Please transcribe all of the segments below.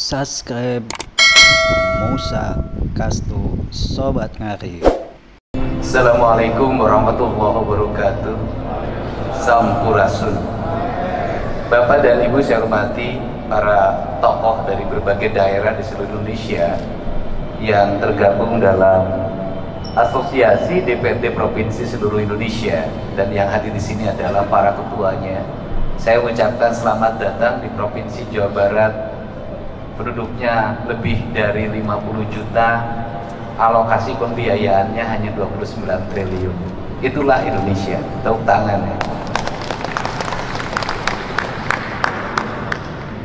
subscribe Musa Kastu Sobat Ngari. Assalamualaikum warahmatullahi wabarakatuh. Sampurasun. Bapak dan Ibu saya hormati para tokoh dari berbagai daerah di seluruh Indonesia yang tergabung dalam Asosiasi DPRD Provinsi seluruh Indonesia, dan yang hadir di sini adalah para ketuanya. Saya mengucapkan selamat datang di Provinsi Jawa Barat. Penduduknya lebih dari 50 juta, alokasi pembiayaannya hanya 29 triliun. Itulah Indonesia. Tepuk tangan ya.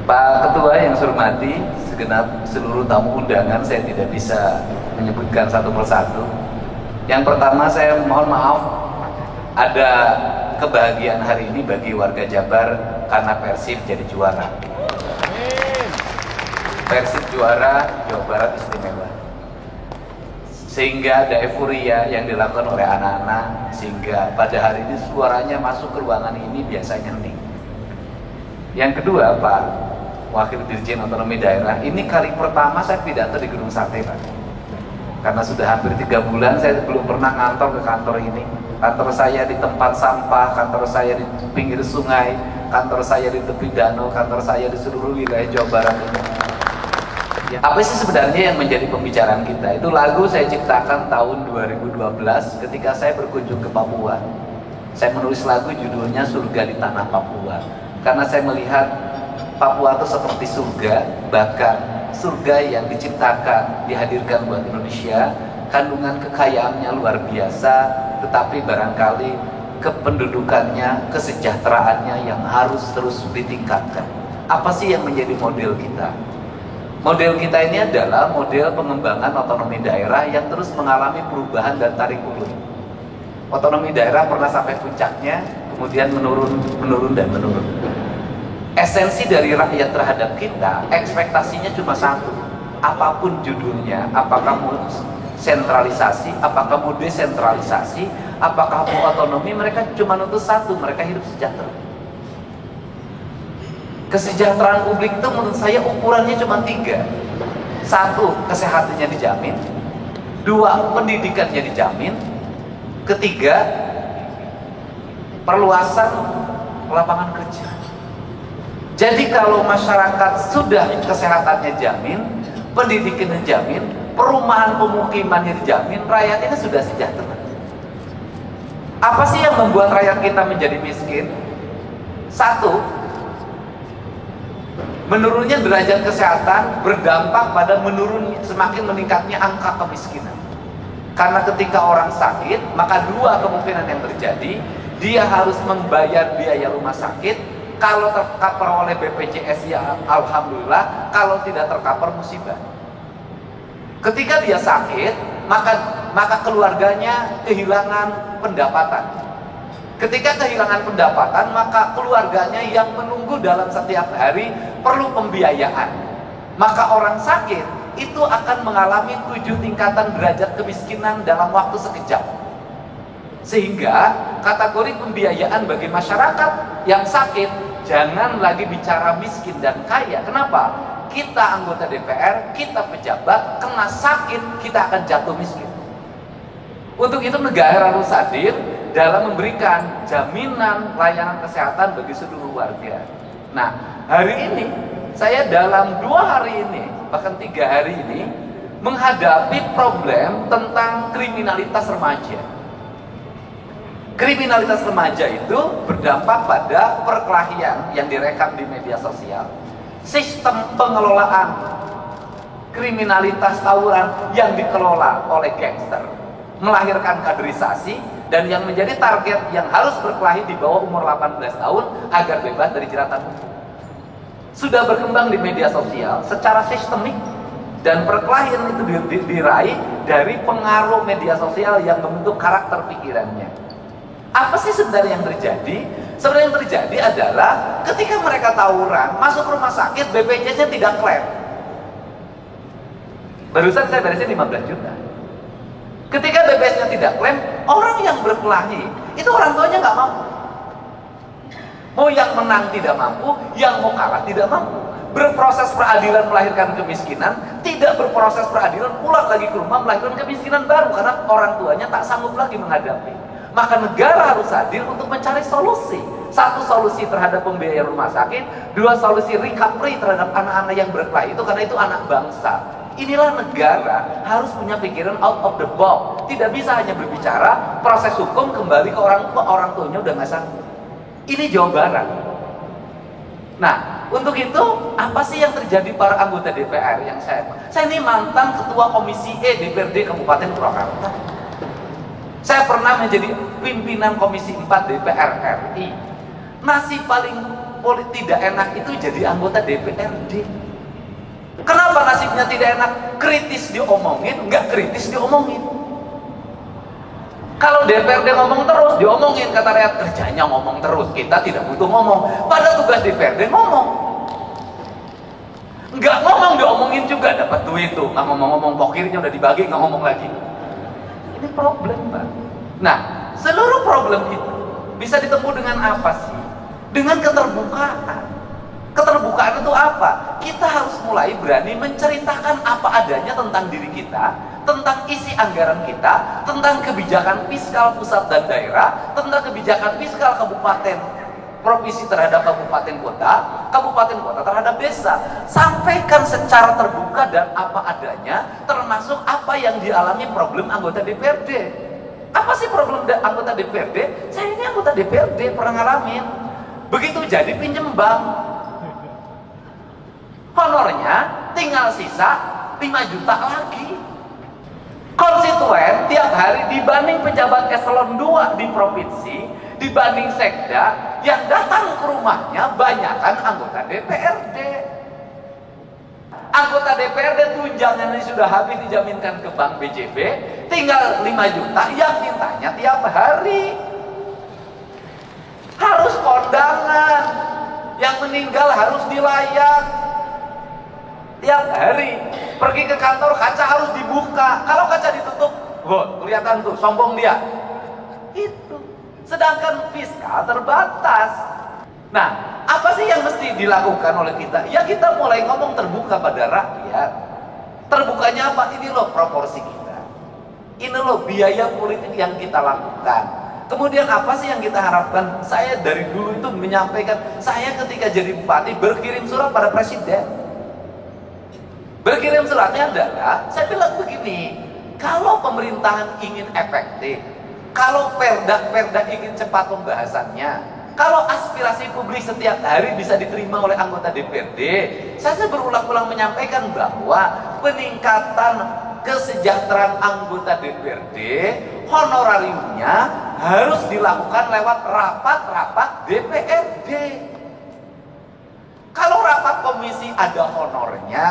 Pak Ketua yang saya hormati, segenap seluruh tamu undangan, saya tidak bisa menyebutkan satu persatu. Yang pertama, saya mohon maaf, ada kebahagiaan hari ini bagi warga Jabar karena Persib jadi juara. Persib juara, Jawa Barat istimewa. Sehingga ada euforia yang dilakukan oleh anak-anak, sehingga pada hari ini suaranya masuk ke ruangan ini biasanya hening. Yang kedua, Pak Wakil Dirjen Otonomi Daerah, ini kali pertama saya pidato di Gedung Sate, Pak. Karena sudah hampir 3 bulan saya belum pernah ngantor ke kantor ini. Kantor saya di tempat sampah, kantor saya di pinggir sungai, kantor saya di tepi danau, kantor saya di seluruh wilayah Jawa Barat ini. Apa sih sebenarnya yang menjadi pembicaraan kita? Itu lagu saya ciptakan tahun 2012 ketika saya berkunjung ke Papua. Saya menulis lagu judulnya Surga di Tanah Papua. Karena saya melihat Papua itu seperti surga, bahkan surga yang diciptakan, dihadirkan buat Indonesia. Kandungan kekayaannya luar biasa, tetapi barangkali kependudukannya, kesejahteraannya yang harus terus ditingkatkan. Apa sih yang menjadi model kita? Model kita ini adalah model pengembangan otonomi daerah yang terus mengalami perubahan dan tarik ulur. Otonomi daerah pernah sampai puncaknya, kemudian menurun dan menurun. Esensi dari rakyat terhadap kita, ekspektasinya cuma satu. Apapun judulnya, apakah mau sentralisasi, apakah mau desentralisasi, apakah mau otonomi, mereka cuma nuntut satu, mereka hidup sejahtera. Kesejahteraan publik itu menurut saya ukurannya cuma 3. 1, kesehatannya dijamin. 2, pendidikannya dijamin. 3, perluasan lapangan kerja. Jadi kalau masyarakat sudah kesehatannya jamin, pendidikannya jamin, perumahan pemukimannya dijamin, rakyat ini sudah sejahtera. Apa sih yang membuat rakyat kita menjadi miskin? 1, menurunnya derajat kesehatan berdampak pada semakin meningkatnya angka kemiskinan. Karena ketika orang sakit, maka 2 kemungkinan yang terjadi. Dia harus membayar biaya rumah sakit. Kalau tercover oleh BPJS, ya alhamdulillah. Kalau tidak tercover, musibah. Ketika dia sakit, maka keluarganya kehilangan pendapatan. Ketika kehilangan pendapatan, maka keluarganya yang menunggu dalam setiap hari perlu pembiayaan. Maka orang sakit itu akan mengalami 7 tingkatan derajat kemiskinan dalam waktu sekejap. Sehingga kategori pembiayaan bagi masyarakat yang sakit, jangan lagi bicara miskin dan kaya. Kenapa? Kita anggota DPR, kita pejabat, kena sakit, kita akan jatuh miskin. Untuk itu negara harus hadir dalam memberikan jaminan layanan kesehatan bagi seluruh warga. Nah, hari ini saya dalam 2 hari ini, bahkan 3 hari ini, menghadapi problem tentang kriminalitas remaja. Kriminalitas remaja itu berdampak pada perkelahian yang direkam di media sosial. Sistem pengelolaan kriminalitas tawuran yang dikelola oleh gangster melahirkan kaderisasi, dan yang menjadi target yang harus berkelahi di bawah umur 18 tahun agar bebas dari jeratan hukum. Sudah berkembang di media sosial secara sistemik, dan perkelahian itu diraih dari pengaruh media sosial yang membentuk karakter pikirannya. Apa sih sebenarnya yang terjadi? Sebenarnya yang terjadi adalah ketika mereka tawuran, masuk rumah sakit, BPJS-nya tidak klaim. Barusan saya beresin 15 juta. Ketika BPJS-nya tidak klaim, orang yang berkelahi, itu orang tuanya nggak mampu. Mau yang menang tidak mampu, yang mau kalah tidak mampu. berproses peradilan melahirkan kemiskinan, tidak berproses peradilan pulang lagi ke rumah melahirkan kemiskinan baru karena orang tuanya tak sanggup lagi menghadapi. Maka negara harus hadir untuk mencari solusi. Satu, solusi terhadap pembiayaan rumah sakit. Dua, solusi recovery terhadap anak-anak yang berkelahi itu, karena itu anak bangsa. Inilah negara harus punya pikiran out of the box. Tidak bisa hanya berbicara proses hukum kembali ke orang tua, orang tuanya udah nggak sanggup. Ini Jawa Barat. Nah, untuk itu apa sih yang terjadi para anggota DPR yang saya ini mantan ketua Komisi E DPRD Kabupaten Purwakarta. Saya pernah menjadi pimpinan Komisi 4 DPR RI. Nasib paling tidak enak itu jadi anggota DPRD. Kenapa nasibnya tidak enak? Kritis diomongin, nggak kritis diomongin. Kalau DPRD ngomong terus, diomongin, kata rakyat, kerjanya ngomong terus, kita tidak butuh ngomong. Pada tugas DPRD ngomong. Nggak ngomong diomongin juga, dapat duit tuh. Nggak ngomong-ngomong, pokirnya udah dibagi, nggak ngomong lagi. Ini problem, Pak. Nah, seluruh problem itu bisa ditempuh dengan apa sih? Dengan keterbukaan. Keterbukaan itu apa? Kita harus mulai berani menceritakan apa adanya tentang diri kita, tentang isi anggaran kita, tentang kebijakan fiskal pusat dan daerah, tentang kebijakan fiskal kabupaten, provinsi terhadap kabupaten kota terhadap desa. Sampaikan secara terbuka dan apa adanya, termasuk apa yang dialami problem anggota DPRD. Apa sih problem anggota DPRD? Saya ini anggota DPRD, pernah ngalamin. Begitu jadi pinjem bank, honornya tinggal sisa 5 juta lagi. Konstituen tiap hari dibanding pejabat eselon 2 di provinsi, dibanding sekda, yang datang ke rumahnya banyakan anggota DPRD. Anggota DPRD tunjangannya sudah habis dijaminkan ke bank BJB, tinggal 5 juta yang mintanya tiap hari. Harus kondangan, yang meninggal harus dilayak tiap hari. Pergi ke kantor, kaca harus dibuka. Kalau kaca ditutup, kelihatan tuh sombong dia. Itu. Sedangkan fiskal terbatas. Nah, apa sih yang mesti dilakukan oleh kita? Ya kita mulai ngomong terbuka pada rakyat. Terbukanya apa? Ini loh proporsi kita. Ini loh biaya politik yang kita lakukan. Kemudian apa sih yang kita harapkan? Saya dari dulu itu menyampaikan, saya ketika jadi bupati berkirim surat pada presiden. Berkirim suratnya adalah, saya bilang begini, kalau pemerintahan ingin efektif, kalau perda ingin cepat pembahasannya, kalau aspirasi publik setiap hari bisa diterima oleh anggota DPRD, saya berulang-ulang menyampaikan bahwa peningkatan kesejahteraan anggota DPRD, honorariumnya harus dilakukan lewat rapat-rapat DPRD. Kalau rapat komisi ada honornya,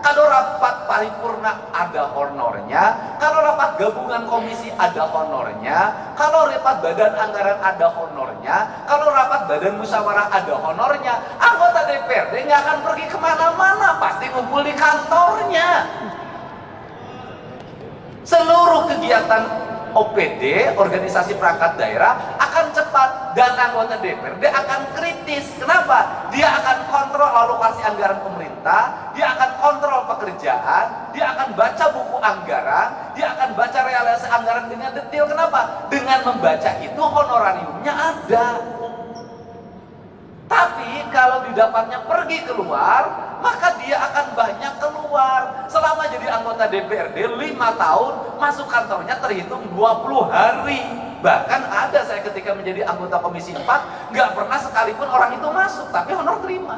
kalau rapat paripurna ada honornya, kalau rapat gabungan komisi ada honornya, kalau rapat badan anggaran ada honornya, kalau rapat badan musyawarah ada honornya, anggota DPRD nggak akan pergi kemana-mana, pasti ngumpul di kantornya. Seluruh kegiatan OPD, organisasi perangkat daerah, akan cepat dan anggota DPRD akan kritis. Kenapa? Dia akan kontrol alokasi anggaran pemerintah, dia akan kontrol pekerjaan, dia akan baca buku anggaran, dia akan baca realisasi anggaran dengan detail. Kenapa? Dengan membaca itu honorariumnya ada. Tapi kalau didapatnya pergi keluar, maka dia akan banyak keluar. Selama jadi anggota DPRD 5 tahun, masuk kantornya terhitung 20 hari. Bahkan ada saya ketika menjadi anggota Komisi 4, nggak pernah sekalipun orang itu masuk, tapi honor terima.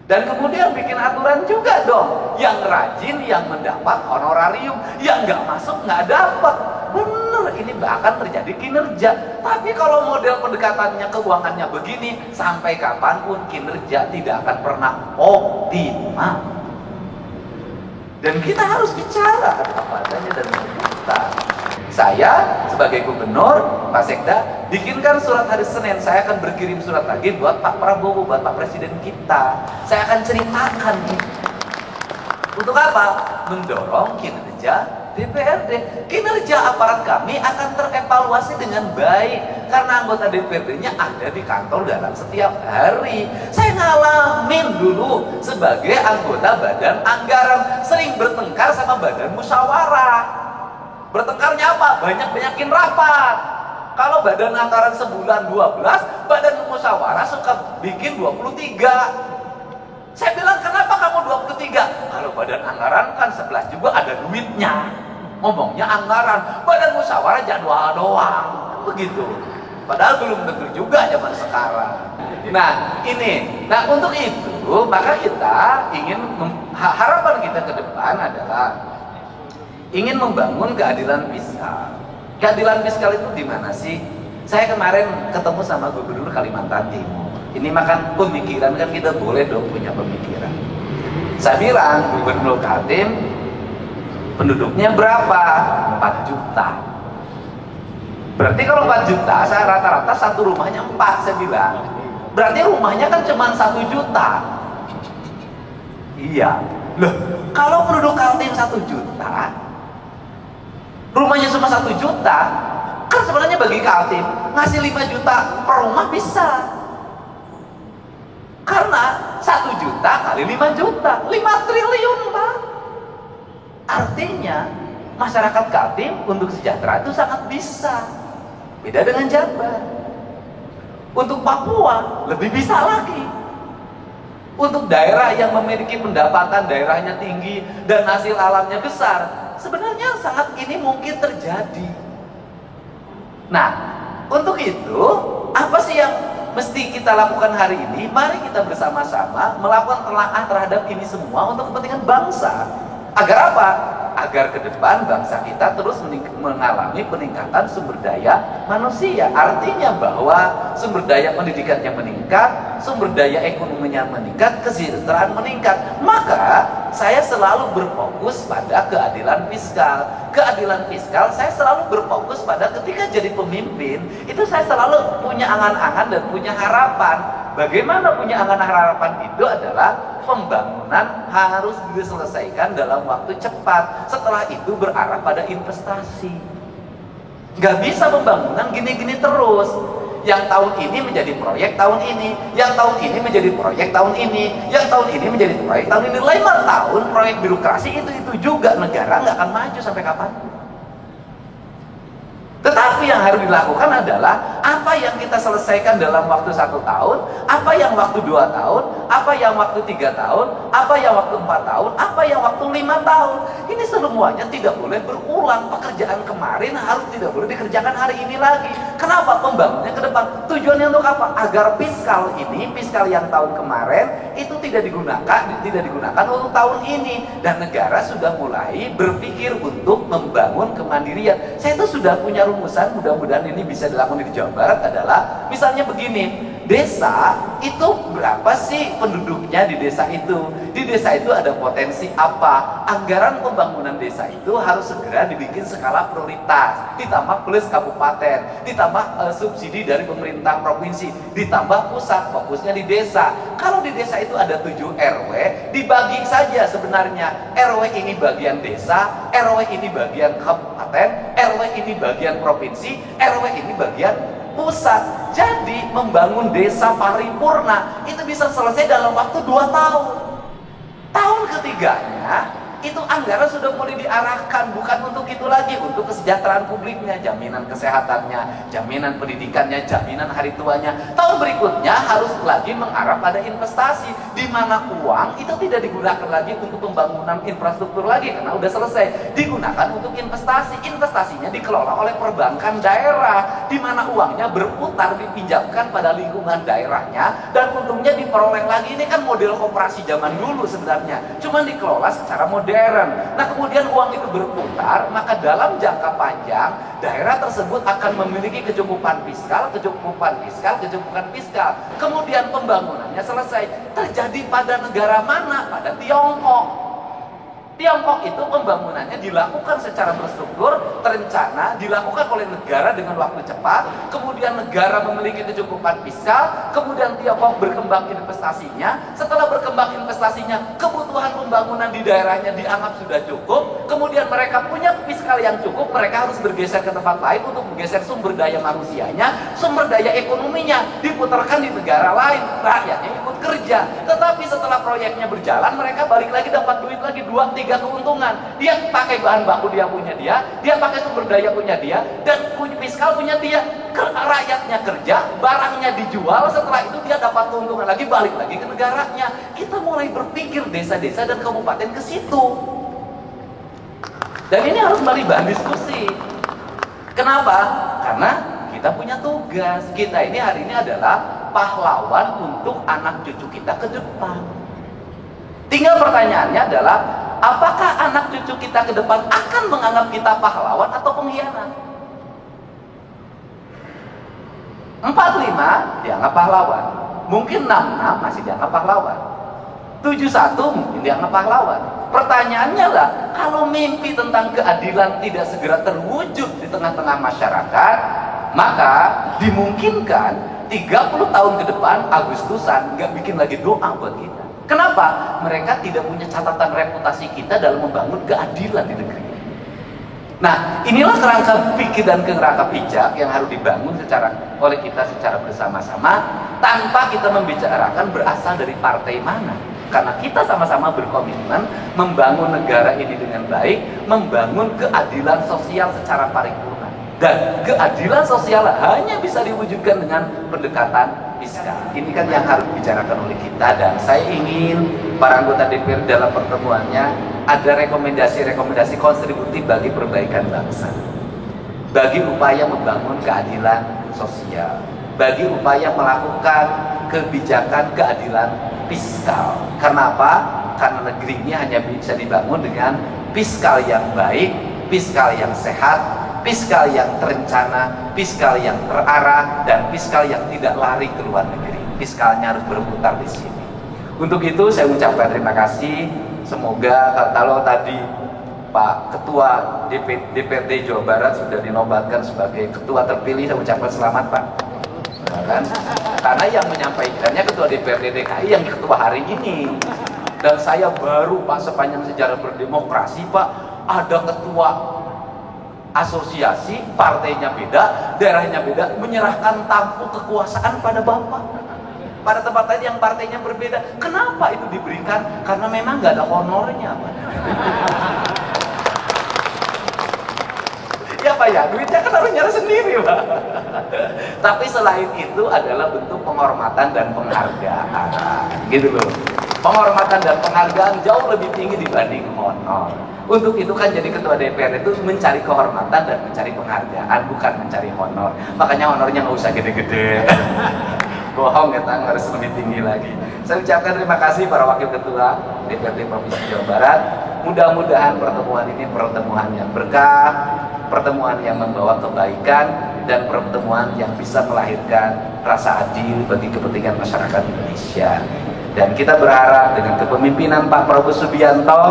Dan kemudian bikin aturan juga dong, yang rajin yang mendapat honorarium, yang nggak masuk nggak dapat. Bener, ini bahkan terjadi kinerja. Tapi kalau model pendekatannya keuangannya begini, sampai kapanpun kinerja tidak akan pernah optimal. Dan kita harus bicara apa adanya dan terbuka. Saya sebagai gubernur, Pak Sekda, bikinkan surat hari Senin. Saya akan berkirim surat lagi buat Pak Prabowo, buat Pak Presiden kita. Saya akan ceritakan ini. Untuk apa? Mendorong kinerja DPRD. Kinerja aparat kami akan terevaluasi dengan baik karena anggota DPRD-nya ada di kantor dalam setiap hari. Saya ngalamin dulu sebagai anggota badan anggaran, sering bertengkar sama badan musyawarah. Bertengkarnya apa? Banyak-banyakin rapat. Kalau badan anggaran sebulan 12, badan musyawarah suka bikin 23. Saya bilang, kenapa kamu 23? Kalau badan anggaran kan 11 juga ada duitnya. Ngomongnya anggaran, badan musyawarah jadwal doang. Begitu. Padahal belum tentu juga zaman sekarang. Nah, ini. Nah, untuk itu, maka kita ingin, harapan kita ke depan adalah ingin membangun keadilan fiskal. Keadilan fiskal itu di mana sih? Saya kemarin ketemu sama Gubernur Kalimantan Timur. Ini makan pemikiran, kan kita boleh dong punya pemikiran. Saya bilang, Gubernur Kaltim penduduknya berapa? 4 juta. Berarti kalau 4 juta, saya rata-rata satu rumahnya 4, saya bilang. Berarti rumahnya kan cuma 1 juta. Iya. Loh, kalau penduduk Kaltim 1 juta, rumahnya cuma 1 juta, kan sebenarnya bagi Kaltim ngasih 5 juta per rumah bisa. Karena 1 juta kali 5 juta, 5 triliun, Pak. Artinya masyarakat Kaltim untuk sejahtera itu sangat bisa. Beda dengan Jabar. Untuk Papua lebih bisa lagi. Untuk daerah yang memiliki pendapatan daerahnya tinggi dan hasil alamnya besar, sebenarnya sangat ini mungkin terjadi. Nah, untuk itu, apa sih yang mesti kita lakukan hari ini? Mari kita bersama-sama melakukan telaah terhadap ini semua untuk kepentingan bangsa. Agar apa? Agar ke depan bangsa kita terus mengalami peningkatan sumber daya manusia. Artinya bahwa sumber daya pendidikannya meningkat, sumber daya ekonominya meningkat, kesejahteraan meningkat. Maka saya selalu berfokus pada keadilan fiskal. Keadilan fiskal saya selalu berfokus pada ketika jadi pemimpin, itu saya selalu punya angan-angan dan punya harapan. Bagaimana punya angan harapan itu adalah pembangunan harus diselesaikan dalam waktu cepat. Setelah itu berarah pada investasi. Nggak bisa pembangunan gini-gini terus. Yang tahun ini menjadi proyek tahun ini, yang tahun ini menjadi proyek tahun ini, yang tahun ini menjadi proyek tahun ini. 5 tahun proyek birokrasi itu juga, negara nggak akan maju sampai kapan. Tetapi yang harus dilakukan adalah apa yang kita selesaikan dalam waktu 1 tahun, apa yang waktu 2 tahun, apa yang waktu 3 tahun, apa yang waktu 4 tahun, apa yang waktu 5 tahun. Ini semuanya tidak boleh berulang. Pekerjaan kemarin harus tidak boleh dikerjakan hari ini lagi. Kenapa? Pembangunannya ke depan. Tujuannya untuk apa? Agar fiskal ini, fiskal yang tahun kemarin itu tidak digunakan untuk tahun ini. Dan negara sudah mulai berpikir untuk membangun kemandirian. Saya itu sudah punya rumusan, mudah-mudahan ini bisa dilakukan di Jawa Barat, adalah misalnya begini. Desa itu berapa sih penduduknya di desa itu? Di desa itu ada potensi apa? Anggaran pembangunan desa itu harus segera dibikin skala prioritas, ditambah plus kabupaten, ditambah subsidi dari pemerintah provinsi, ditambah pusat, fokusnya di desa. Kalau di desa itu ada 7 RW, dibagi saja sebenarnya. RW ini bagian desa, RW ini bagian kabupaten, RW ini bagian provinsi, RW ini bagian pusat. Jadi membangun desa paripurna itu bisa selesai dalam waktu 2 tahun. Tahun ketiganya itu anggaran sudah mulai diarahkan, bukan untuk itu lagi, untuk kesejahteraan publiknya, jaminan kesehatannya, jaminan pendidikannya, jaminan hari tuanya. Tahun berikutnya harus lagi mengarah pada investasi, di mana uang itu tidak digunakan lagi untuk pembangunan infrastruktur lagi karena udah selesai, digunakan untuk investasi. Investasinya dikelola oleh perbankan daerah, di mana uangnya berputar, dipinjamkan pada lingkungan daerahnya, dan untungnya diperoleh lagi. Ini kan model koperasi zaman dulu sebenarnya, cuman dikelola secara modern. Nah, kemudian uang itu berputar, maka dalam jangka panjang daerah tersebut akan memiliki kecukupan fiskal. Kemudian pembangunannya selesai. Terjadi pada negara mana? Pada Tiongkok. Tiongkok itu pembangunannya dilakukan secara terstruktur, terencana, dilakukan oleh negara dengan waktu cepat, kemudian negara memiliki kecukupan fiskal, kemudian Tiongkok berkembang investasinya, setelah berkembang investasinya, kebutuhan pembangunan di daerahnya dianggap sudah cukup, kemudian mereka punya fiskal yang cukup, mereka harus bergeser ke tempat lain untuk menggeser sumber daya manusianya, sumber daya ekonominya, diputarkan di negara lain, rakyatnya ikut kerja. Tetapi setelah proyeknya berjalan, mereka balik lagi dapat duit lagi 2-3 keuntungan. Dia pakai bahan baku dia punya dia pakai sumber daya punya dia, dan punya fiskal punya dia. Rakyatnya kerja, barangnya dijual, setelah itu dia dapat keuntungan lagi, balik lagi ke negaranya. Kita mulai berpikir desa-desa dan kabupaten ke situ. Dan ini harus melalui bahan diskusi. Kenapa? Karena kita punya tugas. Kita ini hari ini adalah pahlawan untuk anak cucu kita ke depan. Tinggal pertanyaannya adalah, apakah anak cucu kita ke depan akan menganggap kita pahlawan atau pengkhianat? 45 dianggap pahlawan, mungkin 66 masih dianggap pahlawan, 71 mungkin dianggap pahlawan. Pertanyaannya lah, kalau mimpi tentang keadilan tidak segera terwujud di tengah-tengah masyarakat, maka dimungkinkan 30 tahun ke depan Agustusan nggak bikin lagi doa buat kita. Kenapa? Mereka tidak punya catatan reputasi kita dalam membangun keadilan di negeri. Nah, inilah kerangka pikir dan kerangka pijak yang harus dibangun oleh kita secara bersama-sama, tanpa kita membicarakan berasal dari partai mana. Karena kita sama-sama berkomitmen membangun negara ini dengan baik, membangun keadilan sosial secara paripurna. Dan keadilan sosial hanya bisa diwujudkan dengan pendekatan fiskal. Ini kan yang harus dibicarakan oleh kita, dan saya ingin para anggota DPR dalam pertemuannya ada rekomendasi-rekomendasi kontributif bagi perbaikan bangsa, bagi upaya membangun keadilan sosial, bagi upaya melakukan kebijakan keadilan fiskal. Kenapa? Karena negeri ini hanya bisa dibangun dengan fiskal yang baik, fiskal yang sehat, fiskal yang terencana, fiskal yang terarah, dan fiskal yang tidak lari ke luar negeri. Fiskalnya harus berputar di sini. Untuk itu saya ucapkan terima kasih. Semoga kalau tadi Pak Ketua DPRD Jawa Barat sudah dinobatkan sebagai ketua terpilih, saya ucapkan selamat Pak. Kan? Karena yang menyampaikannya Ketua DPRD DKI yang ketua hari ini. Dan saya baru Pak, sepanjang sejarah berdemokrasi Pak, ada ketua asosiasi, partainya beda, daerahnya beda, menyerahkan tampuk kekuasaan pada Bapak. Pada tempat lain yang partainya berbeda. Kenapa itu diberikan? Karena memang nggak ada honornya Pak. Ya Pak ya, duitnya kan harus nyerah sendiri Pak. Tapi selain itu adalah bentuk penghormatan dan penghargaan, gitu loh. Penghormatan dan penghargaan jauh lebih tinggi dibanding honor. Untuk itu kan jadi ketua DPR itu mencari kehormatan dan mencari penghargaan, bukan mencari honor. Makanya honornya nggak usah gede-gede. Bohong ya, harus lebih tinggi lagi. Saya ucapkan terima kasih para wakil ketua DPRD Provinsi Jawa Barat. Mudah-mudahan pertemuan ini pertemuan yang berkah, pertemuan yang membawa kebaikan, dan pertemuan yang bisa melahirkan rasa adil bagi kepentingan masyarakat Indonesia. Dan kita berharap dengan kepemimpinan Pak Prabowo Subianto,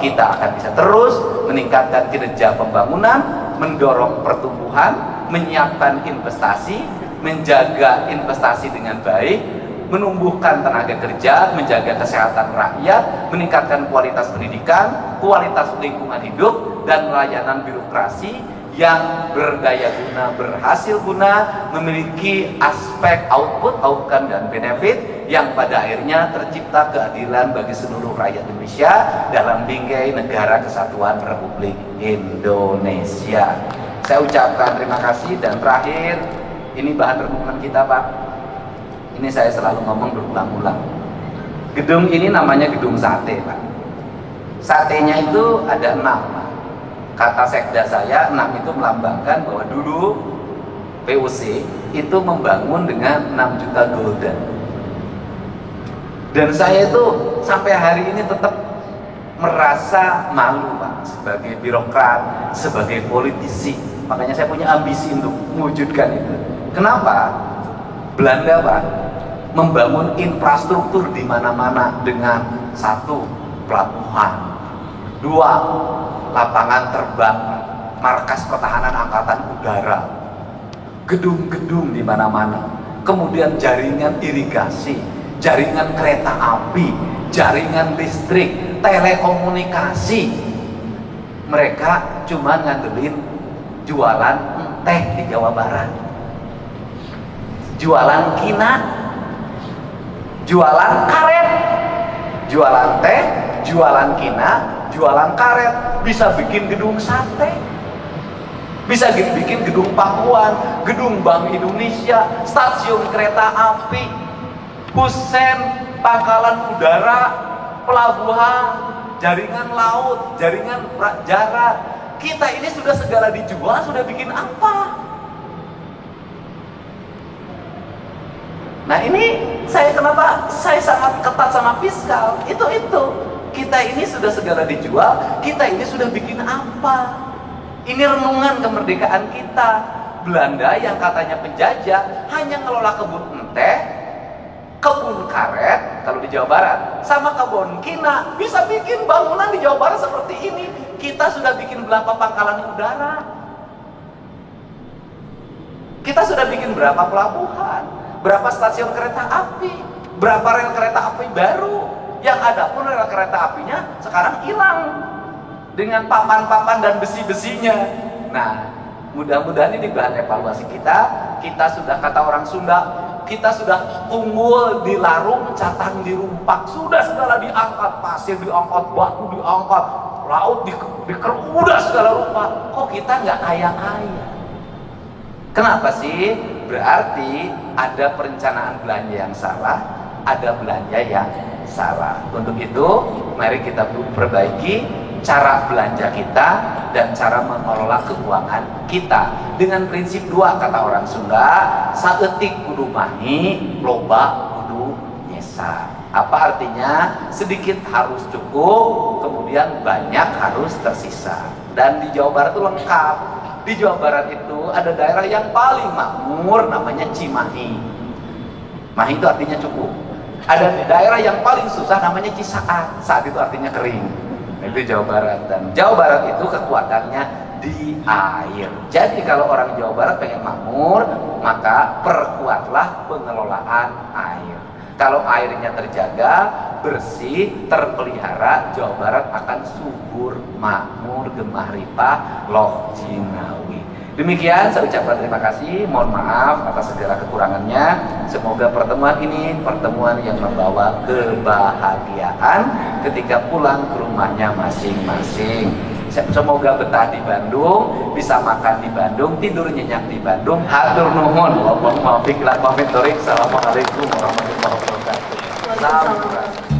kita akan bisa terus meningkatkan kinerja pembangunan, mendorong pertumbuhan, menyiapkan investasi, menjaga investasi dengan baik, menumbuhkan tenaga kerja, menjaga kesehatan rakyat, meningkatkan kualitas pendidikan, kualitas lingkungan hidup, dan layanan birokrasi yang berdaya guna, berhasil guna, memiliki aspek output, dan benefit yang pada akhirnya tercipta keadilan bagi seluruh rakyat Indonesia dalam bingkai Negara Kesatuan Republik Indonesia. Saya ucapkan terima kasih, dan terakhir, ini bahan renungan kita Pak. Ini saya selalu ngomong berulang-ulang. Gedung ini namanya Gedung Sate Pak. Satenya itu ada 6 Pak. Kata sekda saya, 6 itu melambangkan bahwa dulu PUC itu membangun dengan 6 juta golden. Dan saya itu sampai hari ini tetap merasa malu Pak, sebagai birokrat, sebagai politisi. Makanya saya punya ambisi untuk mewujudkan itu. Kenapa? Belanda Pak membangun infrastruktur di mana-mana dengan satu pelabuhan, Dua, lapangan terbang, markas pertahanan angkatan udara, gedung-gedung di mana-mana, kemudian jaringan irigasi, jaringan kereta api, jaringan listrik, telekomunikasi. Mereka cuma ngandelin jualan teh di Jawa Barat, jualan kina, jualan karet, jualan teh, jualan kina, jualan karet, bisa bikin gedung sate, bisa bikin gedung pakuan, gedung Bank Indonesia, stasiun kereta api, kusen, pangkalan udara, pelabuhan, jaringan laut, jaringan darat. Kita ini sudah segala dijual, sudah bikin apa? Nah ini kenapa saya sangat ketat sama fiskal, itu kita ini sudah segala dijual, kita ini sudah bikin apa? Ini renungan kemerdekaan kita. Belanda yang katanya penjajah hanya ngelola kebun teh, kebun karet kalau di Jawa Barat, sama kebun kina, bisa bikin bangunan di Jawa Barat seperti ini. Kita sudah bikin berapa pangkalan udara, kita sudah bikin berapa pelabuhan, berapa stasiun kereta api, berapa rel kereta api baru. Yang ada pun rel kereta apinya sekarang hilang dengan papan-papan dan besi-besinya. Nah, mudah-mudahan ini bahan evaluasi kita. Kita sudah, kata orang Sunda, kita sudah unggul di larung, catang di rumpak. Sudah segala diangkat, pasir diangkat, batu diangkat, laut udah segala rupa. Kok kita nggak kaya-kaya? Kenapa sih? Berarti ada perencanaan belanja yang salah, ada belanja yang salah. Untuk itu, mari kita perbaiki cara belanja kita dan cara mengelola keuangan kita dengan prinsip dua, kata orang Sunda, saeutik kudu mahi, loba kudu nyesa. Apa artinya? Sedikit harus cukup, kemudian banyak harus tersisa. Dan di Jawa Barat itu lengkap. Di Jawa Barat itu ada daerah yang paling makmur, namanya Cimahi. Mahi itu artinya cukup. Ada daerah yang paling susah, namanya Cisaat. Saat itu artinya kering. Itu Jawa Barat. Dan Jawa Barat itu kekuatannya di air. Jadi kalau orang Jawa Barat pengen makmur, maka perkuatlah pengelolaan air. Kalau airnya terjaga, bersih, terpelihara, Jawa Barat akan subur, makmur, gemah ripah, loh jinawi. Demikian saya ucapkan terima kasih, mohon maaf atas segala kekurangannya. Semoga pertemuan ini pertemuan yang membawa kebahagiaan ketika pulang ke rumahnya masing-masing. Semoga betah di Bandung, bisa makan di Bandung, tidur nyenyak di Bandung. Hatur nuhun, wallahul muwaffiq ila aqwamit thoriq. Assalamualaikum warahmatullahi wabarakatuh. Salam.